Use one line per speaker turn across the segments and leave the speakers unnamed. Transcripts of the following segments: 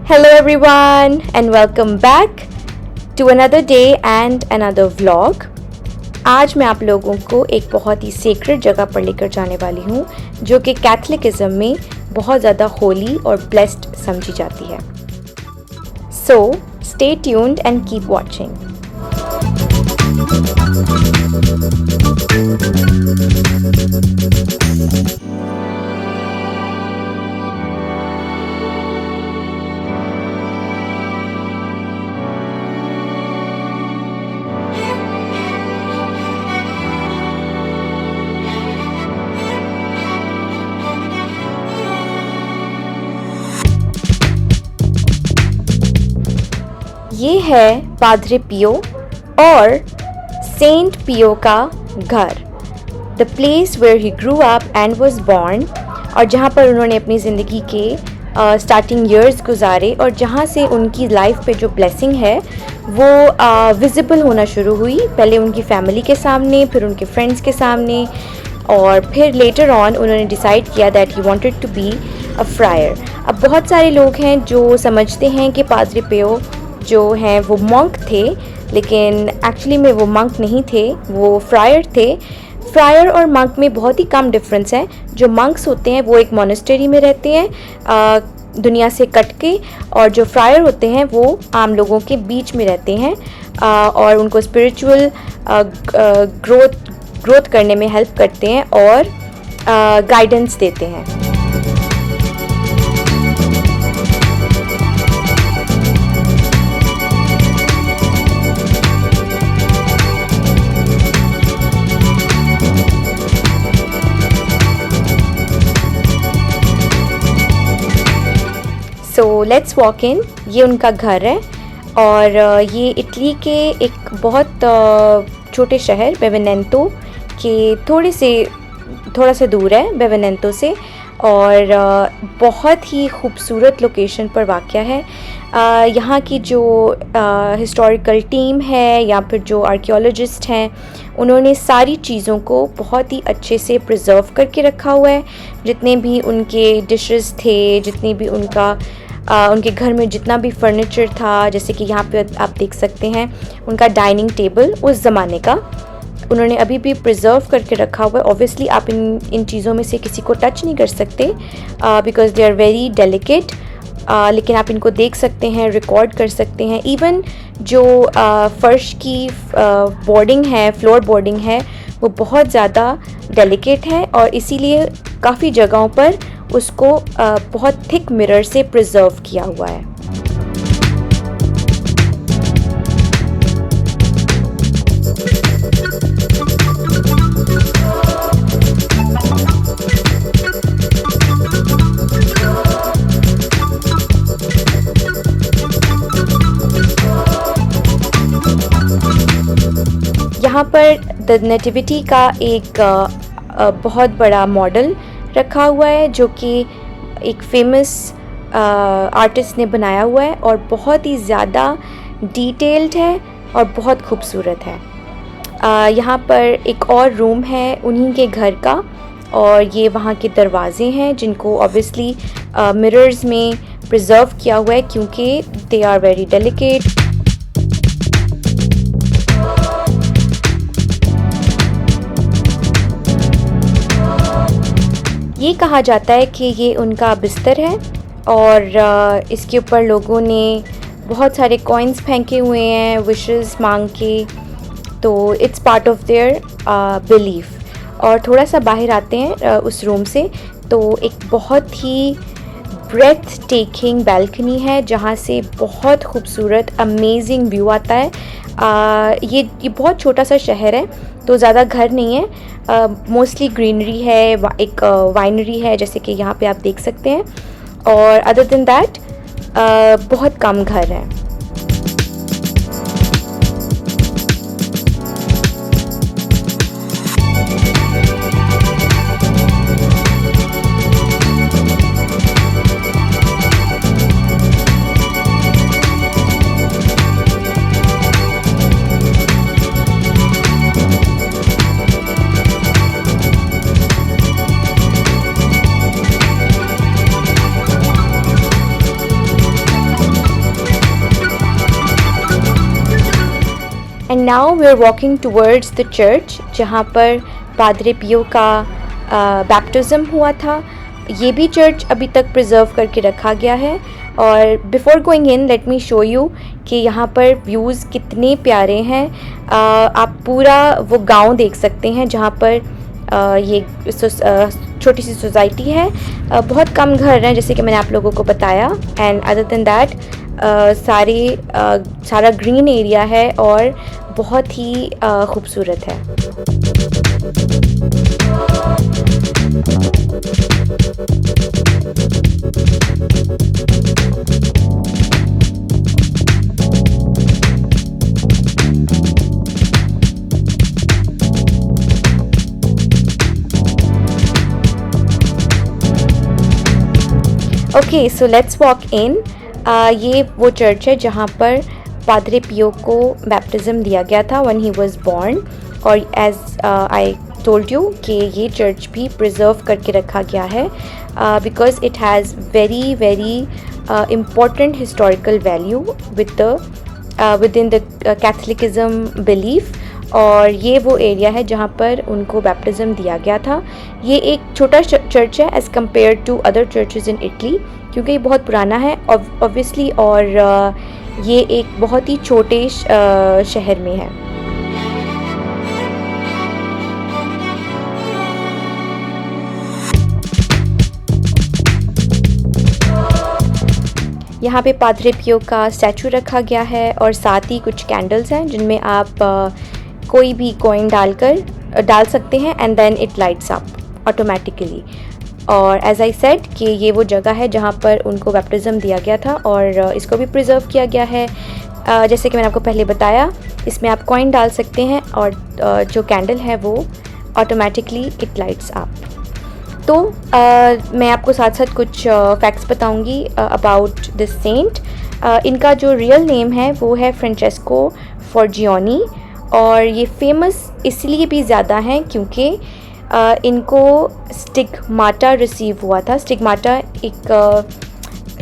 Hello everyone and welcome back to another day and another vlog. आज मैं आप लोगों को एक बहुत ही सेक्रेड जगह पर लेकर जाने वाली हूँ जो कि कैथलिकिज्म में बहुत ज़्यादा होली और ब्लेस्ड समझी जाती है. So stay tuned and keep watching. ये है पाद्रे पियो और सेंट पियो का घर, the place where he grew up and was born, और जहाँ पर उन्होंने अपनी ज़िंदगी के स्टार्टिंग ईयर्स गुजारे और जहाँ से उनकी लाइफ पे जो ब्लेसिंग है वो विजिबल होना शुरू हुई. पहले उनकी फैमिली के सामने, फिर उनके फ्रेंड्स के सामने, और फिर लेटर ऑन उन्होंने डिसाइड किया that he wanted to be a friar. अब बहुत सारे लोग हैं जो समझते हैं कि पाद्रे पियो जो हैं वो मंक थे, लेकिन एक्चुअली में वो मंक नहीं थे, वो फ्रायर थे. फ्रायर और मंक में बहुत ही कम डिफरेंस है. जो मंक्स होते हैं वो एक मोनेस्टरी में रहते हैं दुनिया से कट के, और जो फ्रायर होते हैं वो आम लोगों के बीच में रहते हैं और उनको स्पिरिचुअल ग्रोथ करने में हेल्प करते हैं और गाइडेंस देते हैं. So let's walk in. ये उनका घर है और ये इटली के एक बहुत छोटे शहर बेवेनेंतो के थोड़ा सा दूर है बेवेनेंतो से, और बहुत ही खूबसूरत लोकेशन पर वाक़या है. यहाँ की जो हिस्टोरिकल टीम है या फिर जो आर्कियोलॉजिस्ट हैं, उन्होंने सारी चीज़ों को बहुत ही अच्छे से प्रिजर्व करके रखा हुआ है. जितने भी उनके डिशेस थे, जितनी भी उनके घर में जितना भी फर्नीचर था, जैसे कि यहाँ पे आप देख सकते हैं उनका डाइनिंग टेबल उस ज़माने का उन्होंने अभी भी प्रिजर्व करके रखा हुआ है. ऑब्वियसली आप इन चीज़ों में से किसी को टच नहीं कर सकते because they are very delicate, लेकिन आप इनको देख सकते हैं, रिकॉर्ड कर सकते हैं. इवन जो फ़र्श की बोर्डिंग है, फ्लोर बोर्डिंग है, वो बहुत ज़्यादा डेलिकेट है और इसीलिए काफ़ी जगहों पर उसको बहुत थिक मिरर से प्रिजर्व किया हुआ है. यहाँ पर द नेटिविटी का एक बहुत बड़ा मॉडल रखा हुआ है जो कि एक फेमस आर्टिस्ट ने बनाया हुआ है और बहुत ही ज़्यादा डिटेल्ड है और बहुत खूबसूरत है. यहाँ पर एक और रूम है उन्हीं के घर का, और ये वहाँ के दरवाज़े हैं जिनको ऑब्वियसली मिरर्स में प्रिजर्व किया हुआ है क्योंकि दे आर वेरी डेलिकेट. ये कहा जाता है कि ये उनका बिस्तर है और इसके ऊपर लोगों ने बहुत सारे कॉइन्स फेंके हुए हैं विशेस मांग के, तो it's part of their belief. और थोड़ा सा बाहर आते हैं उस रूम से तो एक बहुत ही ब्रेथ टेकिंग बैल्कनी है जहाँ से बहुत खूबसूरत अमेजिंग व्यू आता है. ये बहुत छोटा सा शहर है तो ज़्यादा घर नहीं है, मोस्टली ग्रीनरी है, एक वाइनरी है जैसे कि यहाँ पे आप देख सकते हैं, और अदर देन दैट बहुत कम घर हैं. Now we are walking towards the church जहाँ पर पादरे पियो का बैप्टिज़म हुआ था। ये भी चर्च अभी तक प्रिजर्व करके रखा गया है। और before going in let me show you कि यहाँ पर व्यूज़ कितने प्यारे हैं। आप पूरा वो गांव देख सकते हैं जहाँ पर ये छोटी सी सोसाइटी है। बहुत कम घर हैं जैसे कि मैंने आप लोगों को बताया। एंड अदर देन दैट सारा ग्रीन एरिया है और बहुत ही खूबसूरत है। Okay, so let's walk in. ये वो चर्च है जहाँ पर पादरे पियो को बैप्टिज़म दिया गया था व्हेन ही वाज बॉर्न। और एज आई टोल्ड यू कि ये चर्च भी प्रिजर्व करके रखा गया है because it has very very important historical value within the Catholicism belief. और ये वो एरिया है जहाँ पर उनको बैप्टिज़म दिया गया था। ये एक छोटा चर्च है as compare to other churches in Italy, क्योंकि ये बहुत पुराना है ऑब्वियसली, और ये एक बहुत ही छोटे शहर में है। यहाँ पे पादरे पियो का स्टैचू रखा गया है और साथ ही कुछ कैंडल्स हैं जिनमें आप कोई भी कॉइन डाल सकते हैं and then it lights up automatically. और एज आई सेड कि ये वो जगह है जहाँ पर उनको बैप्टिज़म दिया गया था और इसको भी प्रिजर्व किया गया है। जैसे कि मैंने आपको पहले बताया, इसमें आप कॉइन डाल सकते हैं और जो कैंडल है वो ऑटोमेटिकली इट लाइट्स अप। तो मैं आपको साथ साथ कुछ फैक्ट्स बताऊंगी अबाउट दिस सेंट। इनका जो रियल नेम है वो है फ्रेंचेस्को फोर्जियोनी, और ये फेमस इसलिए भी ज़्यादा हैं क्योंकि इनको स्टिग्माटा रिसीव हुआ था। स्टिग्माटा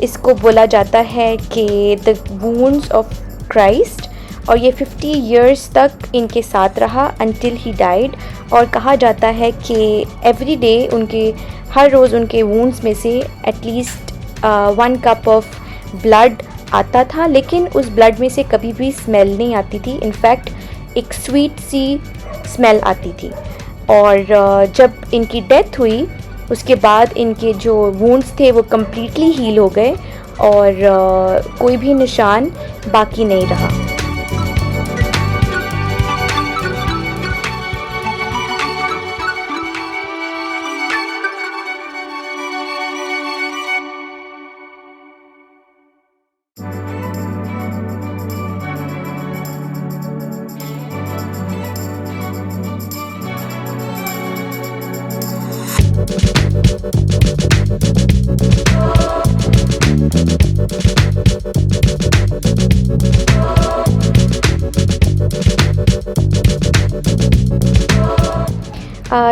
इसको बोला जाता है कि द वुंड्स ऑफ क्राइस्ट, और ये 50 इयर्स तक इनके साथ रहा अंटिल ही डाइड। और कहा जाता है कि एवरी डे हर रोज़ उनके वुंड्स में से एटलीस्ट 1 कप ऑफ ब्लड आता था, लेकिन उस ब्लड में से कभी भी स्मेल नहीं आती थी। इनफैक्ट एक स्वीट सी स्मेल आती थी। और जब इनकी डेथ हुई उसके बाद इनके जो वुंड्स थे वो कम्प्लीटली हील हो गए और कोई भी निशान बाकी नहीं रहा।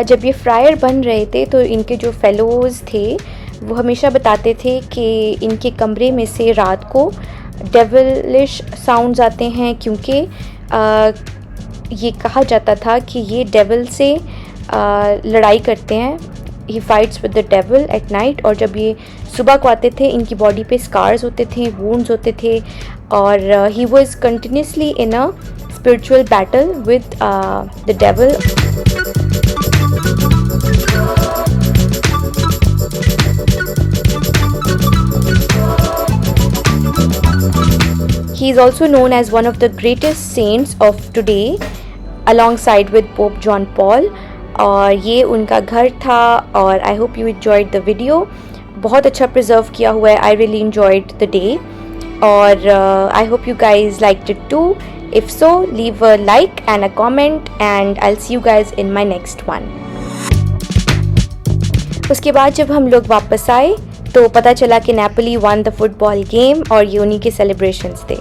जब ये फ्रायर बन रहे थे तो इनके जो फेलोज़ थे वो हमेशा बताते थे कि इनके कमरे में से रात को डेविलिश साउंड्स आते हैं, क्योंकि ये कहा जाता था कि ये डेविल से लड़ाई करते हैं। ही fights with the devil at night. और जब ये सुबह को आते थे इनकी बॉडी पे स्कार्स होते थे, वुंड्स होते थे, और he was continuously in a spiritual battle with the devil. He is also known as one of the greatest saints of today, alongside with Pope John Paul. और ये उनका घर था। और I hope you enjoyed the video। बहुत अच्छा preserve किया हुआ है। I really enjoyed the day और I hope you guys liked it too. If so, leave a like and a comment and I'll see you guys in my next one. उसके बाद जब हम लोग वापस आए तो पता चला कि Napoli one the football game और ये उन्हीं के सेलिब्रेशंस थे।